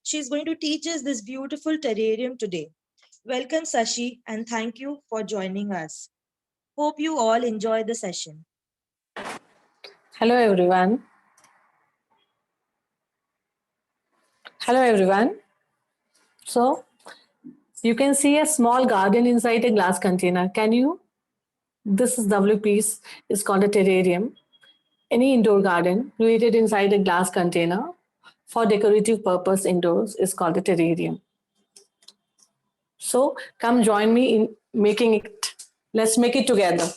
She's going to teach us this beautiful terrarium today. Welcome, Sashi, and thank you for joining us. Hope you all enjoy the session. Hello everyone. Hello everyone. So you can see a small garden inside a glass container. Can you? This is W piece. It's called a terrarium. Any indoor garden created inside a glass container for decorative purpose indoors is called a terrarium. So come join me in making it. Let's make it together.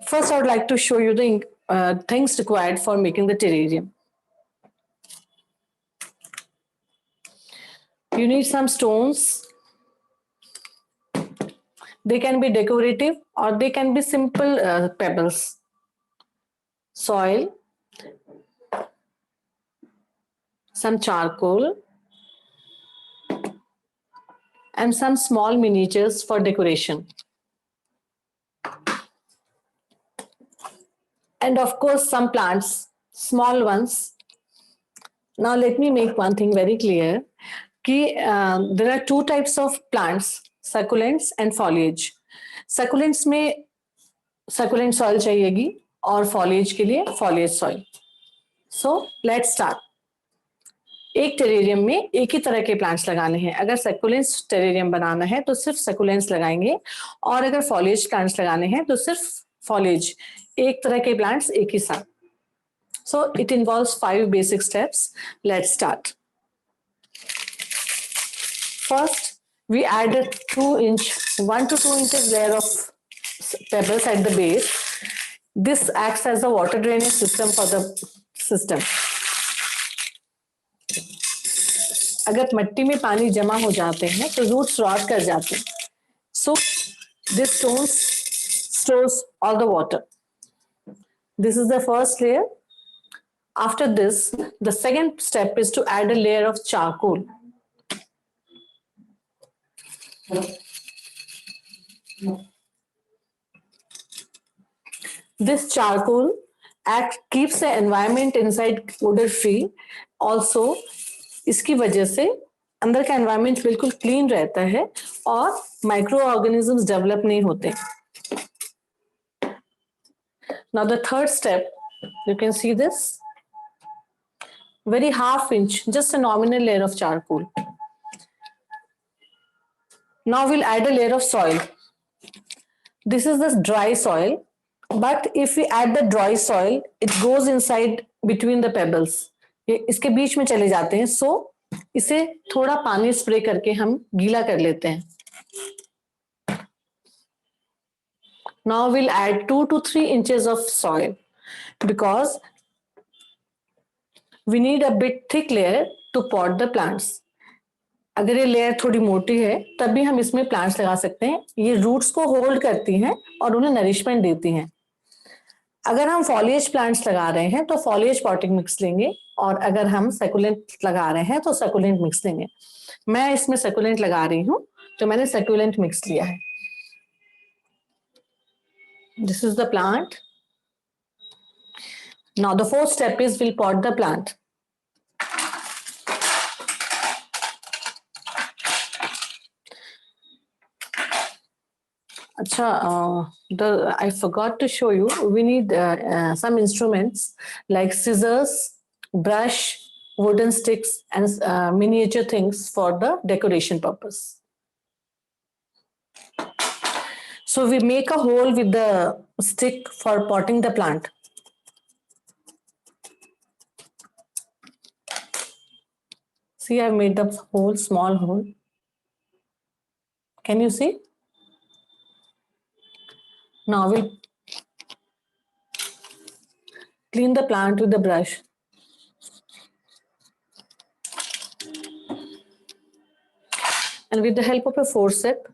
First, I would like to show you the things required for making the terrarium. You need some stones. They can be decorative or they can be simple pebbles. Soil, some charcoal, and some small miniatures for decoration. And of course, some plants, small ones. Now, let me make one thing very clear. There are two types of plants, succulents and foliage. Succulents में succulent soil चाहिएगी और foliage के लिए foliage soil. So, let's start. एक terrarium में एक ही तरह के plants लगाने हैं. अगर सकुलेंट्स टेरेरियम बनाना है तो सिर्फ सकुलेंट्स लगाएंगे और अगर फॉलिएज प्लांट्स लगाने हैं तो सिर्फ फॉलिएज, एक तरह के प्लांट्स एक ही साथ. So it involves 5 basic steps. Let's start. First, we add a 1 to 2 inches layer of pebbles at the base. This acts as a water drainage system for the system. अगर मट्टी में पानी जमा हो जाते हैं तो रूट्स रॉट कर जाते हैं. So this stones stores all the water. This is the first layer. After this, the second step is to add a layer of charcoal. This charcoal keeps the environment inside odor free. Also, इसकी वजह से अंदर का environment बिल्कुल clean रहता है और micro organisms develop नहीं होते. Now the third step, you can see this very half inch, just a nominal layer of charcoal. Now we'll add a layer of soil. This is the dry soil, but if we add the dry soil, it goes inside between the pebbles. ये इसके बीच में चले जाते हैं. So इसे थोड़ा पानी spray करके हम गीला कर लेते हैं. Now we'll add 2 to 3 inches of soil because we need a bit thick layer to pot the plants. अगर ये लेयर थोड़ी मोटी है तब भी हम इसमें प्लांट्स लगा सकते हैं. ये रूट्स को होल्ड करती हैं और उन्हें नरिशमेंट देती हैं. अगर हम फॉलिएज प्लांट्स लगा रहे हैं तो फॉलिएज पॉटिंग मिक्स लेंगे और अगर हम सकुलेंट लगा रहे हैं तो सकुलेंट मिक्स लेंगे. मैं इसमें सकुलेंट लगा रही हूं तो मैंने सकुलेंट मिक्स लिया है. This is the plant. Now the fourth step is we'll pot the plant. I forgot to show you. We need some instruments like scissors, brush, wooden sticks, and miniature things for the decoration purpose. So we make a hole with the stick for potting the plant. See, I've made the hole, small hole. Can you see? Now we'll clean the plant with the brush. And with the help of a forceps,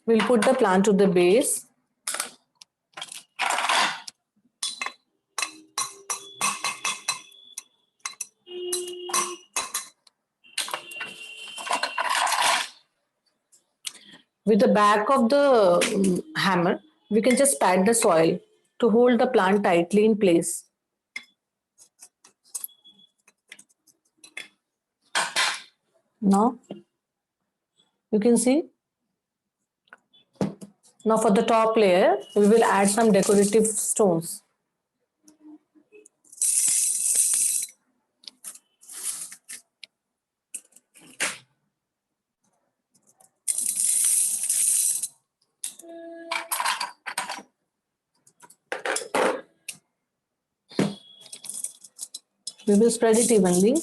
we'll put the plant to the base. With the back of the hammer, we can just pat the soil to hold the plant tightly in place. Now, you can see. Now for the top layer, we will add some decorative stones. We will spread it evenly.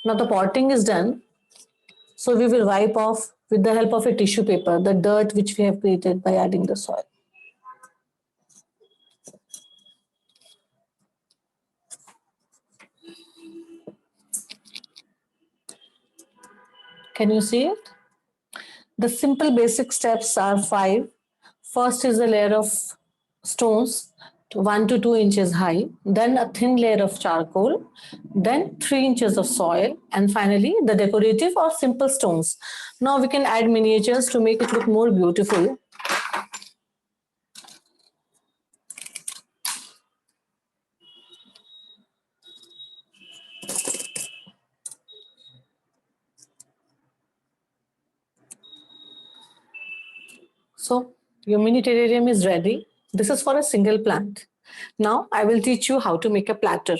Now the potting is done. So we will wipe off with the help of a tissue paper the dirt which we have created by adding the soil. Can you see it? The simple basic steps are 5. First is a layer of stones 1 to 2 inches high, then a thin layer of charcoal, then 3 inches of soil, and finally the decorative or simple stones. Now we can add miniatures to make it look more beautiful. So your mini terrarium is ready. This is for a single plant. Now I will teach you how to make a platter.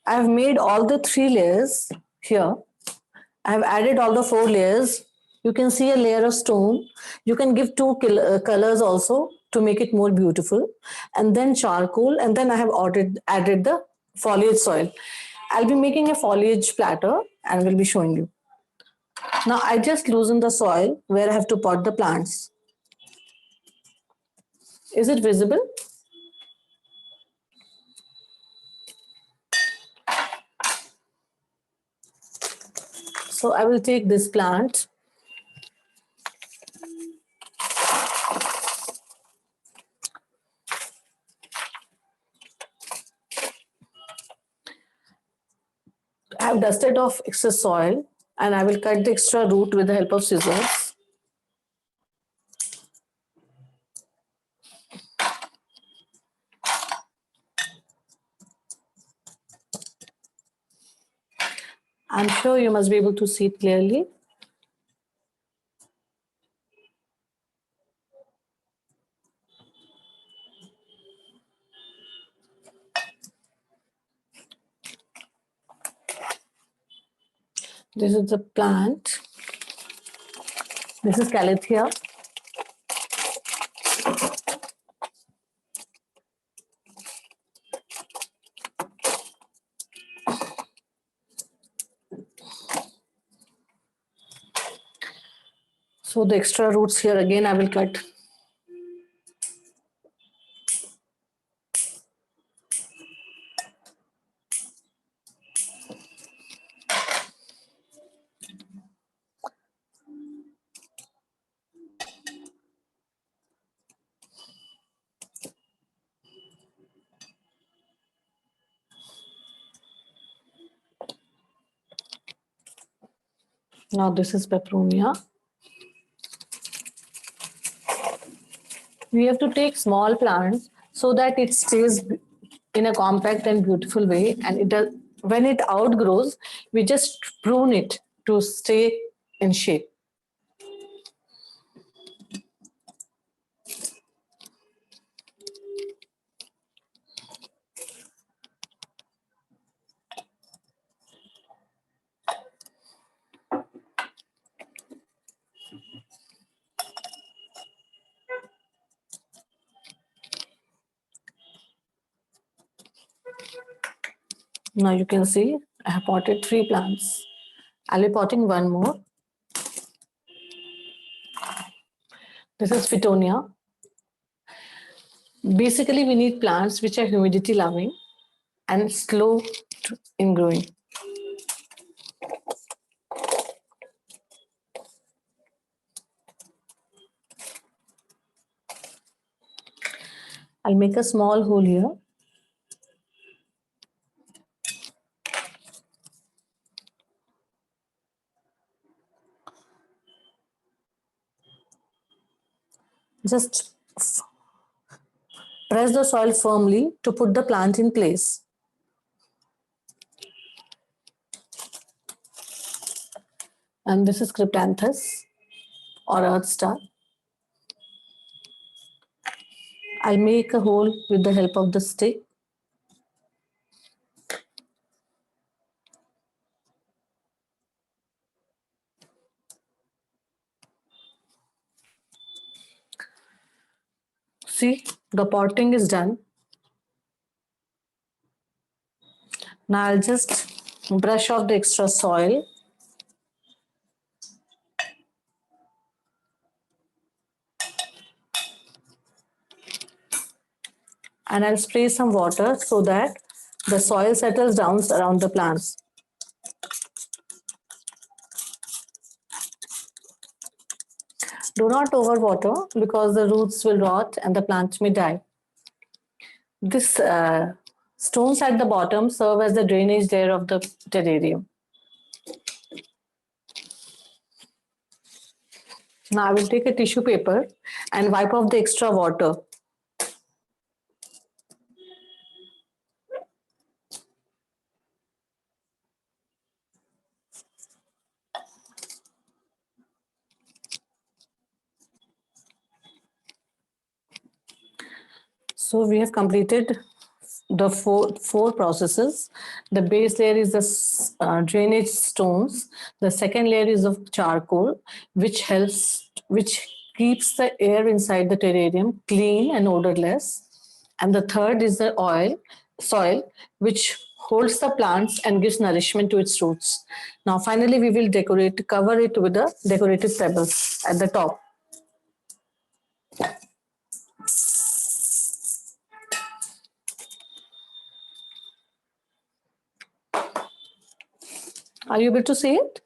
I have made all the 3 layers here. I have added all the 4 layers. You can see a layer of stone. You can give 2 colors also to make it more beautiful. And then charcoal. And then I have added the foliage soil. I'll be making a foliage platter and will be showing you. Now I just loosen the soil where I have to pot the plants. Is it visible? So I will take this plant. I have dusted off excess soil and I will cut the extra root with the help of scissors. I'm sure you must be able to see it clearly. This is the plant. This is Calathea. So the extra roots here again I will cut. Now this is peperonia. We have to take small plants so that it stays in a compact and beautiful way, and it does, when it outgrows, we just prune it to stay in shape. Now you can see I have potted 3 plants. I'll be potting 1 more. This is Fittonia. Basically, we need plants which are humidity loving and slow in growing. I'll make a small hole here. Just press the soil firmly to put the plant in place. And this is Cryptanthus or earth star. I'll make a hole with the help of the stick. See, the potting is done. Now I'll just brush off the extra soil. And I'll spray some water so that the soil settles down around the plants. Do not overwater because the roots will rot and the plant may die. This stones at the bottom serve as the drainage layer of the terrarium. Now I will take a tissue paper and wipe off the extra water. So we have completed the four processes. The base layer is the drainage stones. The second layer is of charcoal, which keeps the air inside the terrarium clean and odorless. And the third is the soil, which holds the plants and gives nourishment to its roots. Now, finally, we will cover it with the decorative pebbles at the top. Are you able to see it?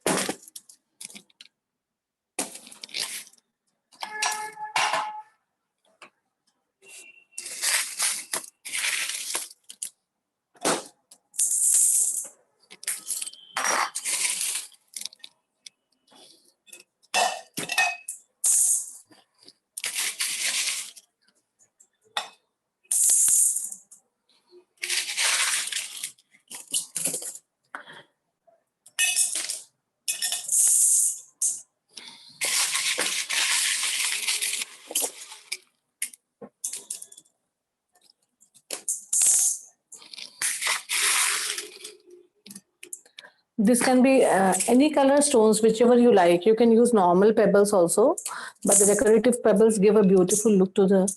This can be any color stones, whichever you like. You can use normal pebbles also, but the decorative pebbles give a beautiful look to the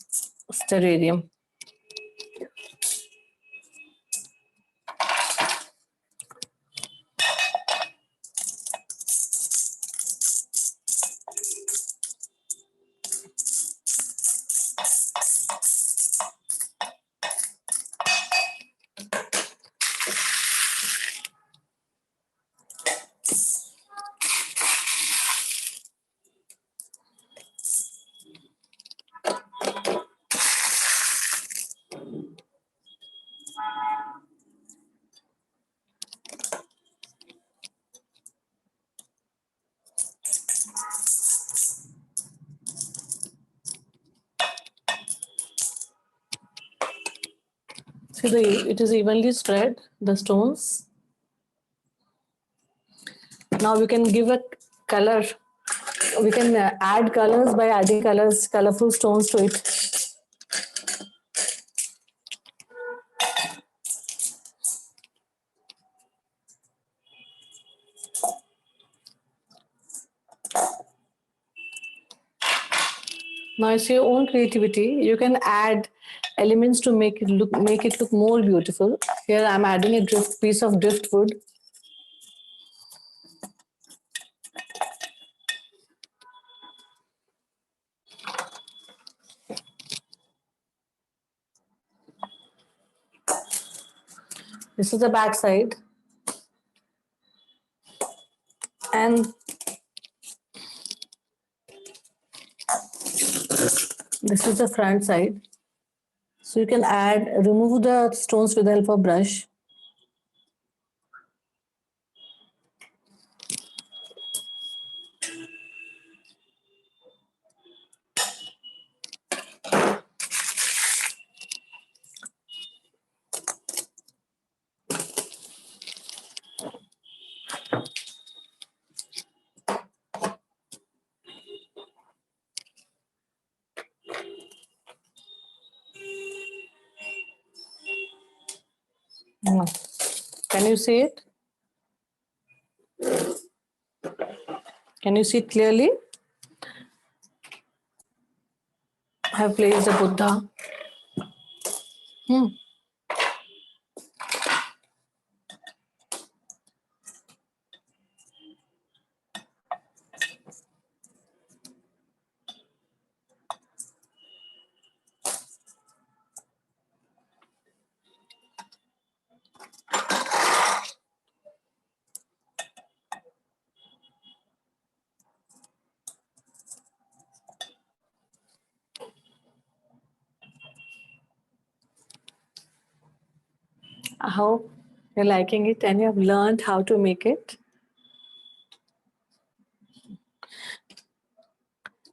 terrarium. See, it is evenly spread, the stones. Now we can give a color. We can add colors by adding colorful stones to it. Now it's your own creativity. You can add elements to make it look more beautiful. Here I'm adding a piece of driftwood. This is the back side. And this is the front side. So you can remove the stones with the help of brush. Can you see it? Can you see it clearly? I have placed the Buddha. I hope you're liking it and you have learned how to make it.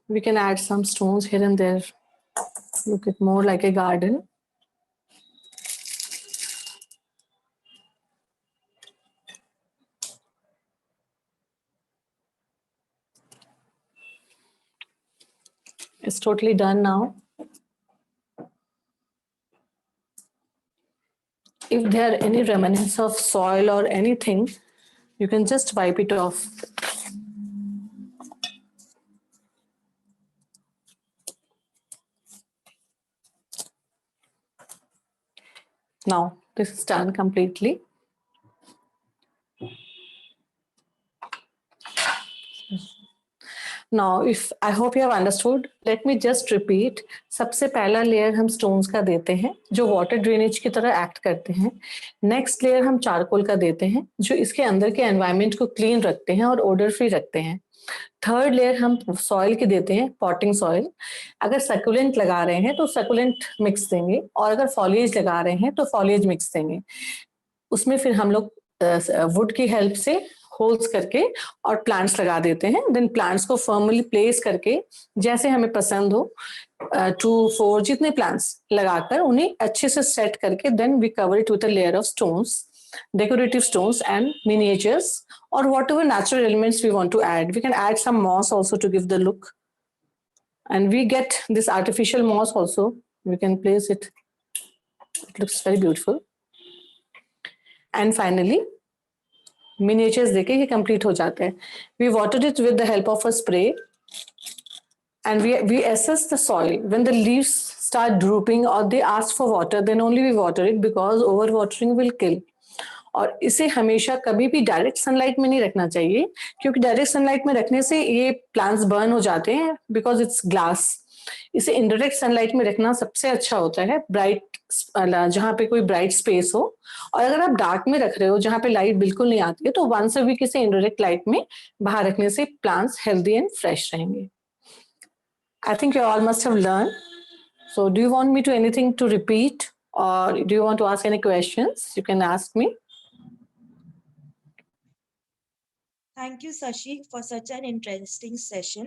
We can add some stones here and there. Look it more like a garden. It's totally done now. If there are any remnants of soil or anything, you can just wipe it off. Now, this is done completely. Now, if I hope you have understood, let me just repeat. सबसे पहला layer हम stones का देते हैं जो water drainage की तरह act करते हैं. Next layer हम charcoal का देते हैं जो इसके अंदर के environment को clean रखते हैं और odor free रखते हैं. थर्ड लेयर हम सॉइल की देते हैं, पॉटिंग सॉइल. अगर सकुलेंट लगा रहे हैं तो सकुलेंट मिक्स देंगे और अगर फॉलिएज लगा रहे हैं तो फॉलिएज मिक्स देंगे. उसमें फिर हम लोग वुड की हेल्प से होल्स करके और प्लांट्स लगा देते हैं. देन प्लांट्स को फर्मली प्लेस करके जैसे हमें पसंद हो 2-4 जितने प्लांट्स लगाकर उन्हें अच्छे से सेट करके then we cover it with a layer of stones, decorative stones and miniatures or whatever natural elements we want to add. We can add some moss also to give the look. And we get this artificial moss also. We can place it. It looks very beautiful. And finally, miniatures देके ये complete हो जाते हैं. We watered it with the help of a spray. And we assess the soil. When the leaves start drooping or they ask for water, then only we water it because overwatering will kill. और इसे हमेशा कभी भी direct sunlight में नहीं रखना चाहिए क्योंकि डायरेक्ट सनलाइट में रखने से ये प्लांट्स बर्न हो जाते हैं बिकॉज इट्स ग्लास. इसे इनडायरेक्ट सनलाइट में रखना सबसे अच्छा होता है, ब्राइट जहाँ पे कोई ब्राइट स्पेस हो. और अगर आप डार्क में रख रहे हो जहाँ पे लाइट बिल्कुल नहीं आती है तो वंस अ वीक इसे इनडायरेक्ट लाइट में बाहर रखने से प्लांट्स हेल्दी एंड फ्रेश रहेंगे. I think you all must have learn. So do you want me to anything to repeat और do you want to ask any questions? You can ask me. Thank you, Sashi, for such an interesting session.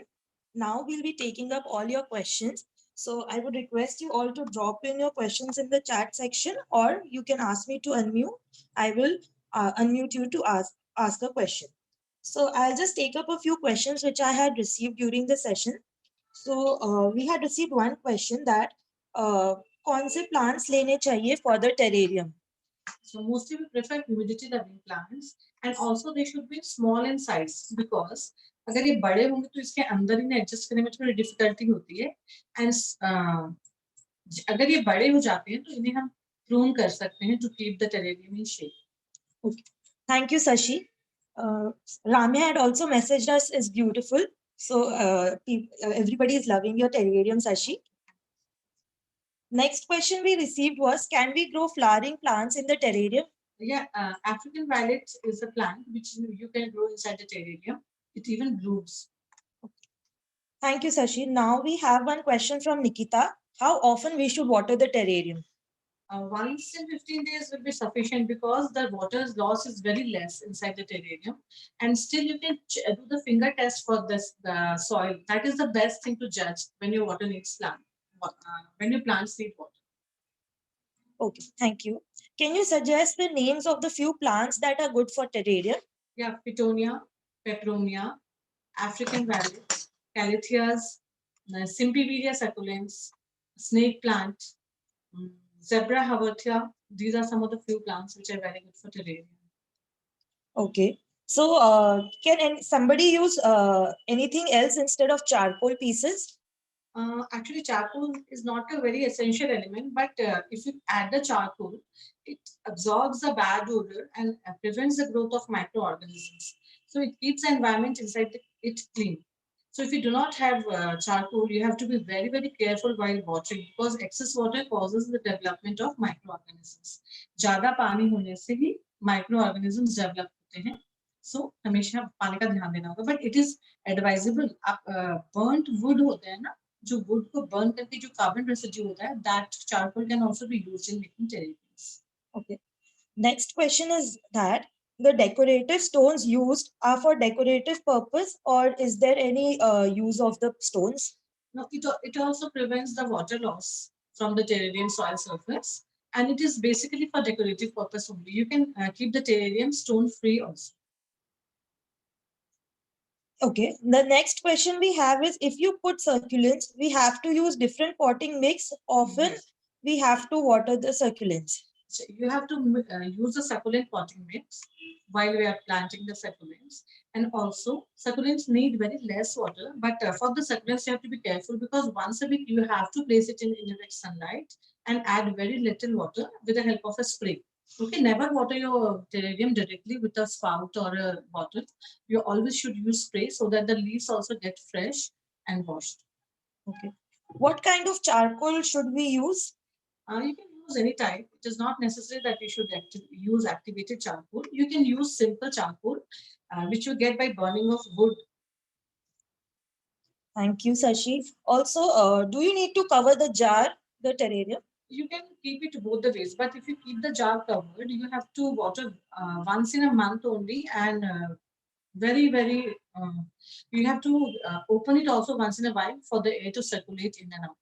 Now we'll be taking up all your questions. So I would request you all to drop in your questions in the chat section, or you can ask me to unmute. I will unmute you to ask a question. So I'll just take up a few questions which I had received during the session. So we had received one question that कौन से plants लेने चाहिए for the terrarium? So mostly we prefer humidity loving plants and also they should be small in size because अगर ये बड़े होंगे तो इसके अंदर ही एडजस्ट करने में थोड़ी डिफिकल्टी होती है. एंड अगर ये बड़े हो जाते हैं तो इन्हें हम प्रून कर सकते हैं to keep the terrarium in shape. Okay. Thank you, Sashi. Ramya had also messaged us is beautiful. So everybody is loving your terrarium, Sashi. Next question we received was, can we grow flowering plants in the terrarium? Yeah, African violet is a plant which you can grow inside the terrarium. It even blooms. Thank you, Sashi. Now we have one question from Nikita. How often we should water the terrarium? Once in 15 days will be sufficient because the water's loss is very less inside the terrarium, and still you can do the finger test for this the soil. That is the best thing to judge when your water needs plant, when your plants need water. Okay, thank you. Can you suggest the names of the few plants that are good for terrarium? Yeah, Pitonia, Peperomia, African violets, Calatheas, Simpiveria succulents, snake plant, Zebra haworthia. These are some of the few plants which are very good for terrarium. Okay. So, can somebody use anything else instead of charcoal pieces? Actually, charcoal is not a very essential element, but if you add the charcoal, it absorbs the bad odor and prevents the growth of microorganisms. So it keeps the environment inside it clean. So if you do not have charcoal, you have to be very, very careful while watering because excess water causes the development of microorganisms. ज़्यादा पानी होने से ही microorganisms develop होते हैं. So हमेशा पानी का ध्यान देना होगा. But it is advisable. आप burnt wood होते हैं ना, जो wood को burn करके जो carbon residue होता है, that charcoal can also be used in making terrariums. Okay. Next question is that the decorative stones used are for decorative purpose, or is there any use of the stones? No, it also prevents the water loss from the terrarium soil surface, and it is basically for decorative purpose only. You can keep the terrarium stone free also. Okay. The next question we have is, if you put succulents, we have to use different potting mix. Often Yes. we have to water the succulents. So you have to use the succulent potting mix while we are planting the succulents. And also, succulents need very less water, but for the succulents, you have to be careful because once a week you have to place it in indirect sunlight and add very little water with the help of a spray. Okay, never water your terrarium directly with a spout or a bottle. You always should use spray so that the leaves also get fresh and washed. Okay. What kind of charcoal should we use? You can use any type. It is not necessary that you should use activated charcoal. You can use simple charcoal, which you get by burning of wood. Thank you, Sashi. Also, do you need to cover the jar, the terrarium? You can keep it both the ways, but if you keep the jar covered, you have to water once in a month only, and very, very, you have to open it also once in a while for the air to circulate in and out.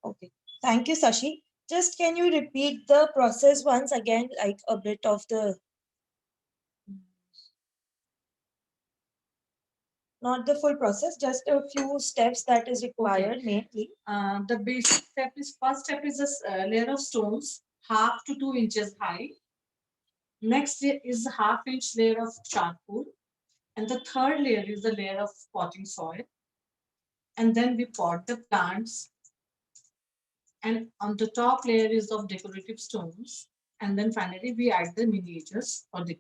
Okay. Thank you, Sashi. Just can you repeat the process once again, like a bit of the, not the full process, just a few steps that is required mainly. The basic step is, first step is a layer of stones, 1/2 to 2 inches high. Next is a 1/2 inch layer of charcoal. And the third layer is the layer of potting soil. And then we pot the plants. And on the top layer is of decorative stones. And then finally we add the miniatures for decoration.